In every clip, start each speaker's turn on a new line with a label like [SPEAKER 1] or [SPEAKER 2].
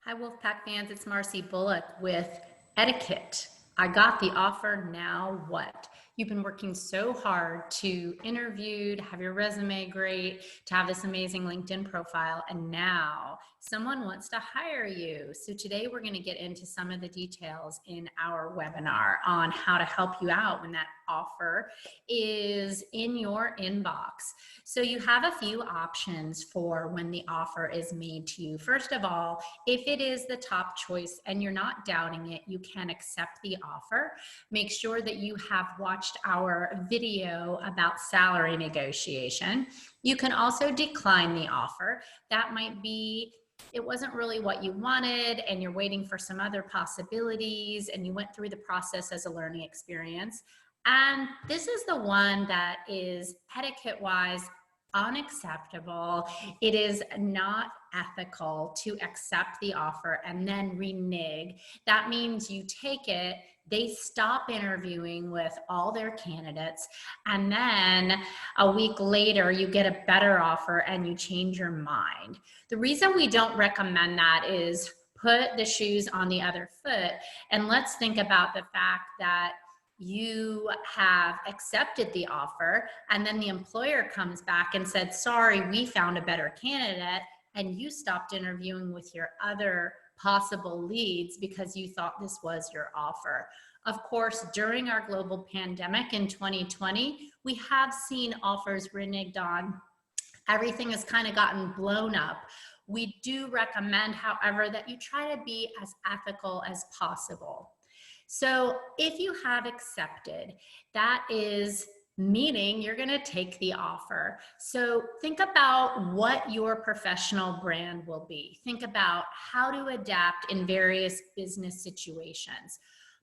[SPEAKER 1] Hi, Wolfpack fans. It's Marcy Bullock with Etiquette. I got the offer. Now what? You've been working so hard to interview, to have your resume great, to have this amazing LinkedIn profile, and now someone wants to hire you. So today we're going to get into some of the details in our webinar on how to help you out when that offer is in your inbox. So you have a few options for when the offer is made to you. First of all, if it is the top choice and you're not doubting it, you can accept the offer. Make sure that you have watched our video about salary negotiation. You can also decline the offer. That might be it wasn't really what you wanted and you're waiting for some other possibilities and you went through the process as a learning experience. And this is the one that is etiquette-wise unacceptable. It is not ethical to accept the offer and then renege. That means you take it, they stop interviewing with all their candidates, and then a week later you get a better offer and you change your mind. The reason we don't recommend that is put the shoes on the other foot, and let's think about the fact that you have accepted the offer and then the employer comes back and said, sorry, we found a better candidate, and you stopped interviewing with your other possible leads because you thought this was your offer. Of course, during our global pandemic in 2020, we have seen offers reneged on. Everything has kind of gotten blown up. We do recommend, however, that you try to be as ethical as possible. So if you have accepted, that is meaning you're going to take the offer. So think about what your professional brand will be. Think about how to adapt in various business situations.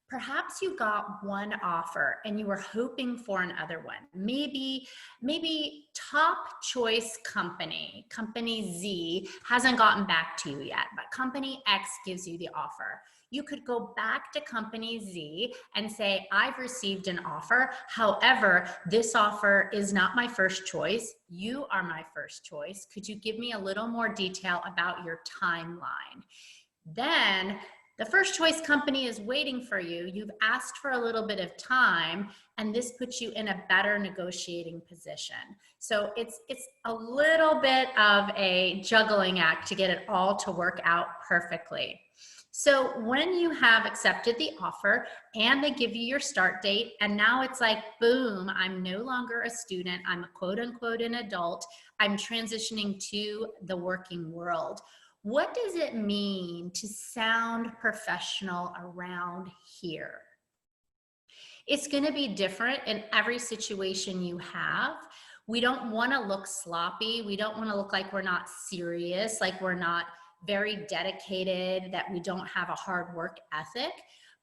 [SPEAKER 1] Perhaps you got one offer and you were hoping for another one. Maybe top choice company Z hasn't gotten back to you yet, but company X gives you the offer. You could go back to company Z and say, I've received an offer. However, this offer is not my first choice. You are my first choice. Could you give me a little more detail about your timeline? Then the first choice company is waiting for you. You've asked for a little bit of time, and this puts you in a better negotiating position. So it's a little bit of a juggling act to get it all to work out perfectly. So when you have accepted the offer and they give you your start date, and now it's like, boom, I'm no longer a student, I'm a quote unquote an adult, I'm transitioning to the working world. What does it mean to sound professional around here? It's going to be different in every situation you have. We don't want to look sloppy. We don't want to look like we're not serious, like we're not very dedicated, that we don't have a hard work ethic.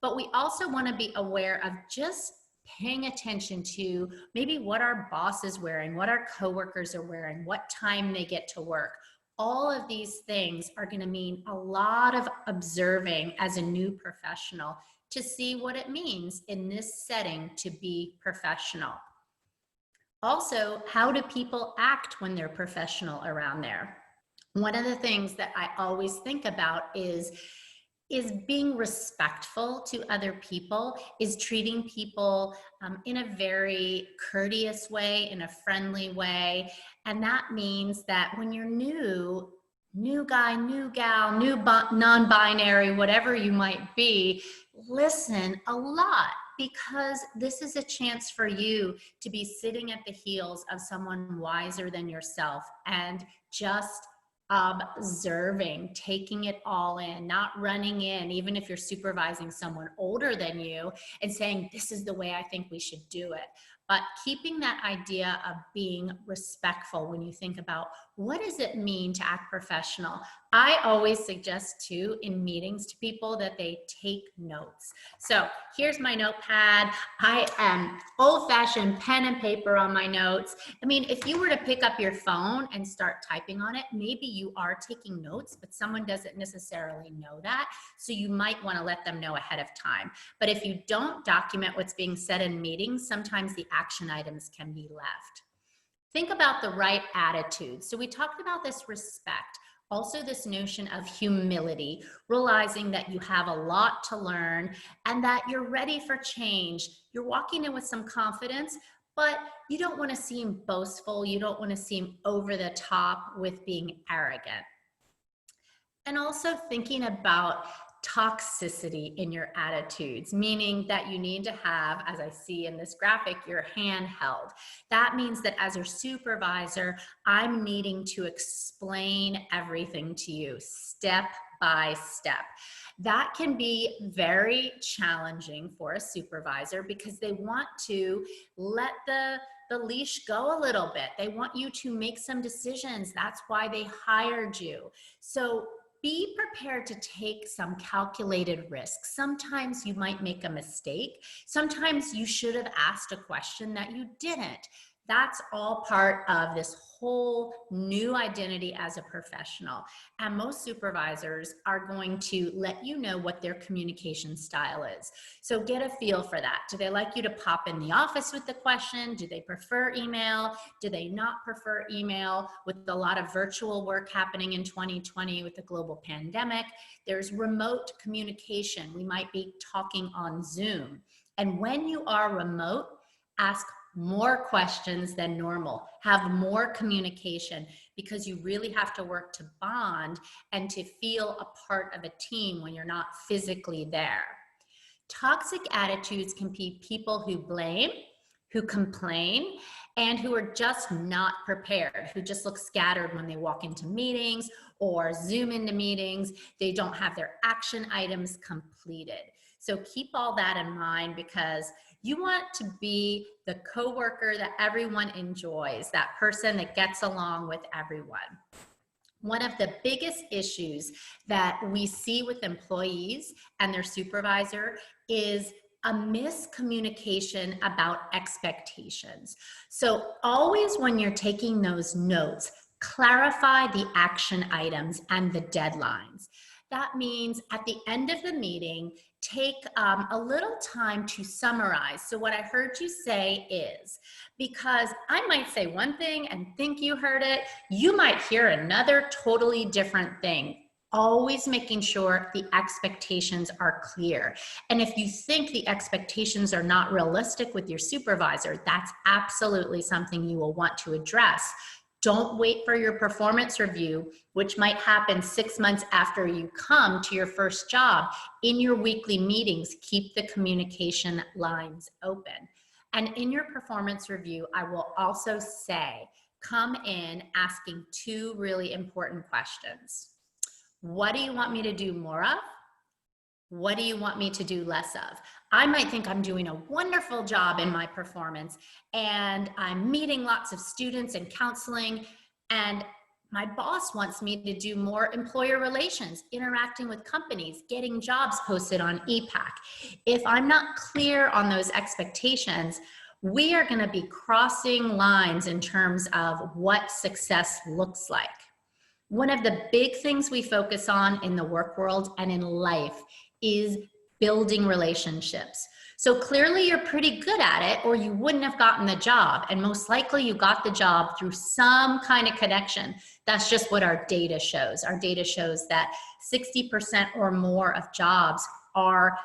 [SPEAKER 1] But we also want to be aware of just paying attention to maybe what our boss is wearing, what our coworkers are wearing, what time they get to work. All of these things are going to mean a lot of observing as a new professional to see what it means in this setting to be professional. Also, how do people act when they're professional around there? One of the things that I always think about is being respectful to other people, is treating people in a very courteous way, in a friendly way. And that means that when you're new guy, new gal, new non-binary, whatever you might be, listen a lot, because this is a chance for you to be sitting at the heels of someone wiser than yourself and just observing, taking it all in, not running in, even if you're supervising someone older than you, and saying, this is the way I think we should do it. But keeping that idea of being respectful when you think about what does it mean to act professional. I always suggest too in meetings to people that they take notes. So here's my notepad. I am old-fashioned pen and paper on my notes. I mean, if you were to pick up your phone and start typing on it, maybe you are taking notes, but someone doesn't necessarily know that. So you might want to let them know ahead of time. But if you don't document what's being said in meetings, sometimes the action items can be left. Think about the right attitude. So we talked about this respect. Also, this notion of humility, realizing that you have a lot to learn and that you're ready for change. You're walking in with some confidence, but you don't want to seem boastful. You don't want to seem over the top with being arrogant. And also thinking about toxicity in your attitudes, meaning that you need to have, as I see in this graphic, your hand held. That means that as your supervisor, I'm needing to explain everything to you step by step. That can be very challenging for a supervisor because they want to let the leash go a little bit. They want you to make some decisions. That's why they hired you. So be prepared to take some calculated risks. Sometimes you might make a mistake. Sometimes you should have asked a question that you didn't. That's all part of this whole new identity as a professional. And most supervisors are going to let you know what their communication style is. So get a feel for that. Do they like you to pop in the office with the question? Do they prefer email? Do they not prefer email? With a lot of virtual work happening in 2020 with the global pandemic, there's remote communication. We might be talking on Zoom. And when you are remote, ask more questions than normal, have more communication, because you really have to work to bond and to feel a part of a team when you're not physically there. Toxic attitudes can be people who blame, who complain, and who are just not prepared, who just look scattered when they walk into meetings or Zoom into meetings. They don't have their action items completed. So keep all that in mind, because you want to be the coworker that everyone enjoys, that person that gets along with everyone. One of the biggest issues that we see with employees and their supervisor is a miscommunication about expectations. So always when you're taking those notes, clarify the action items and the deadlines. That means at the end of the meeting, take a little time to summarize. So what I heard you say is, because I might say one thing and think you heard it, you might hear another totally different thing. Always making sure the expectations are clear. And if you think the expectations are not realistic with your supervisor, that's absolutely something you will want to address. Don't wait for your performance review, which might happen 6 months after you come to your first job. In your weekly meetings, keep the communication lines open. And in your performance review, I will also say, come in asking 2 really important questions. What do you want me to do more of? What do you want me to do less of? I might think I'm doing a wonderful job in my performance and I'm meeting lots of students and counseling, and my boss wants me to do more employer relations, interacting with companies, getting jobs posted on EPAC. If I'm not clear on those expectations, we are going to be crossing lines in terms of what success looks like. One of the big things we focus on in the work world and in life is building relationships. So clearly you're pretty good at it, or you wouldn't have gotten the job. And most likely you got the job through some kind of connection. That's just what our data shows. Our data shows that 60% or more of jobs are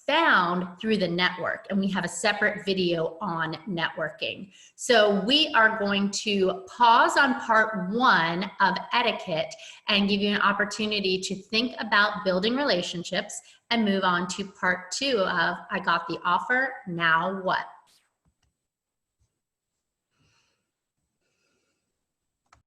[SPEAKER 1] found through the network, and we have a separate video on networking. So we are going to pause on part 1 of etiquette and give you an opportunity to think about building relationships, and move on to part 2 of I got the offer, now what?